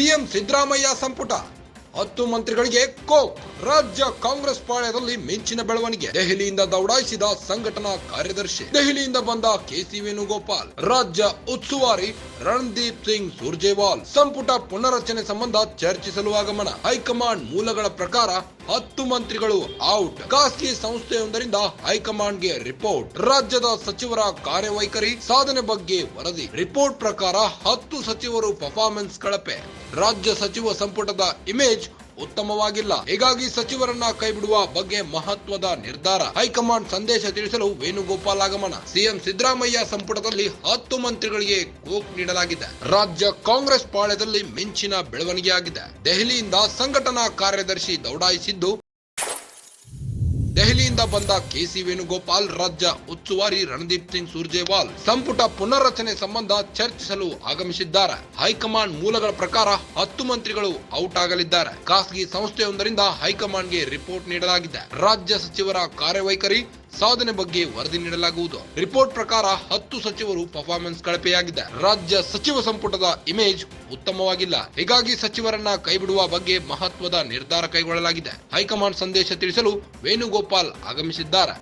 CM Siddaramaiah ಸಂಪುಟ 10 ಮಂತ್ರಿಗಳಿಗೆ coke. ರಾಜ್ಯ ಕಾಂಗ್ರೆಸ್ ಪಾಳ್ಯದಲ್ಲಿ ಮಿಂಚಿನ ಬೆಳವಣಿಗೆ. ದೆಹಲಿಯಿಂದ ದೌಡಾಯಿಸಿದ ಸಂಘಟನಾ ಕಾರ್ಯದರ್ಶಿ. ದೆಹಲಿಯಿಂದ ಬಂದ ಕೆಸಿ ವೇಣುಗೋಪಾಲ್. ರಾಜ್ಯ ಉಸ್ತುವಾರಿ ರಣದೀಪ್ ಸಿಂಗ್ ಸುರ್ಜೇವಾಲ್. ಸಂಪುಟ ಪುನರಚನೆ ಸಂಬಂಧ ಚರ್ಚಿಸಲು ಆಗಮನ. ಹೈಕಮಾಂಡ್ ಮೂಲಗಳ ಪ್ರಕಾರ 10 ಮಂತ್ರಿಗಳು ಔಟ್. ಖಾಸಗಿ ಸಂಸ್ಥೆಯೊಂದರಿಂದ ಹೈಕಮಾಂಡ್ಗೆ ರಿಪೋರ್ಟ್. ರಾಜ್ಯದ ಸಚಿವರ ಕಾರ್ಯವೈಖರಿ ಸಾಧನೆ ಬಗ್ಗೆ ವರದಿ. ರಿಪೋರ್ಟ್ ಪ್ರಕಾರ 10 ಸಚಿವರು ಪರ್ಫಾರ್ಮೆನ್ಸ್ ಕಳಪೆ. ರಾಜ್ಯ ಸಚಿವ ಸಂಪುಟದ ಇಮೇಜ್ ಉತ್ತಮವಾಗಿಲ್ಲ. ಹೀಗಾಗಿ ಸಚಿವರನ್ನ ಕೈಬಿಡುವ ಬಗ್ಗೆ ಮಹತ್ವದ ನಿರ್ಧಾರ. ಹೈಕಮಾಂಡ್ ಸಂದೇಶ ತಿಳಿಸಲು ವೇಣುಗೋಪಾಲ್ ಆಗಮನ. ಸಿಎಂ ಸಿದ್ದರಾಮಯ್ಯ ಸಂಪುಟದಲ್ಲಿ 10 ಮಂತ್ರಿಗಳಿಗೆ ಕೋಕ್ ನೀಡಲಾಗಿದೆ. ರಾಜ್ಯ ಕಾಂಗ್ರೆಸ್ ಪಾಳ್ಯದಲ್ಲಿ ಮಿಂಚಿನ ಬೆಳವಣಿಗೆಯಾಗಿದೆ. ದೆಹಲಿಯಿಂದ ಸಂಘಟನಾ ಕಾರ್ಯದರ್ಶಿ ದೌಡಾಯಿಸಿದ್ದು, ದೆಹಲಿಯಿಂದ ಬಂದ ಕೆಸಿ ವೇಣುಗೋಪಾಲ್. ರಾಜ್ಯ ಉಸ್ತುವಾರಿ ರಣದೀಪ್ ಸಿಂಗ್ ಸುರ್ಜೇವಾಲ್ ಸಂಪುಟ ಪುನರ್ರಚನೆ ಸಂಬಂಧ ಚರ್ಚಿಸಲು ಆಗಮಿಸಿದ್ದಾರೆ. ಹೈಕಮಾಂಡ್ ಮೂಲಗಳ ಪ್ರಕಾರ 10 ಮಂತ್ರಿಗಳು ಔಟ್ ಆಗಲಿದ್ದಾರೆ. ಖಾಸಗಿ ಸಂಸ್ಥೆಯೊಂದರಿಂದ ಹೈಕಮಾಂಡ್ಗೆ ರಿಪೋರ್ಟ್ ನೀಡಲಾಗಿದೆ. ರಾಜ್ಯ ಸಚಿವರ ಕಾರ್ಯವೈಖರಿ ಸಾಧನೆ ಬಗ್ಗೆ ವರದಿ ನೀಡಲಾಗುವುದು. ರಿಪೋರ್ಟ್ ಪ್ರಕಾರ 10 ಸಚಿವರು ಪರ್ಫಾರ್ಮೆನ್ಸ್ ಕಳಪೆಯಾಗಿದೆ. ರಾಜ್ಯ ಸಚಿವ ಸಂಪುಟದ ಇಮೇಜ್ ಉತ್ತಮವಾಗಿಲ್ಲ. ಹೀಗಾಗಿ ಸಚಿವರನ್ನ ಕೈಬಿಡುವ ಬಗ್ಗೆ ಮಹತ್ವದ ನಿರ್ಧಾರ ಕೈಗೊಳ್ಳಲಾಗಿದೆ. ಹೈಕಮಾಂಡ್ ಸಂದೇಶ ತಿಳಿಸಲು ವೇಣುಗೋಪಾಲ್ ಆಗಮಿಸಿದ್ದಾರೆ.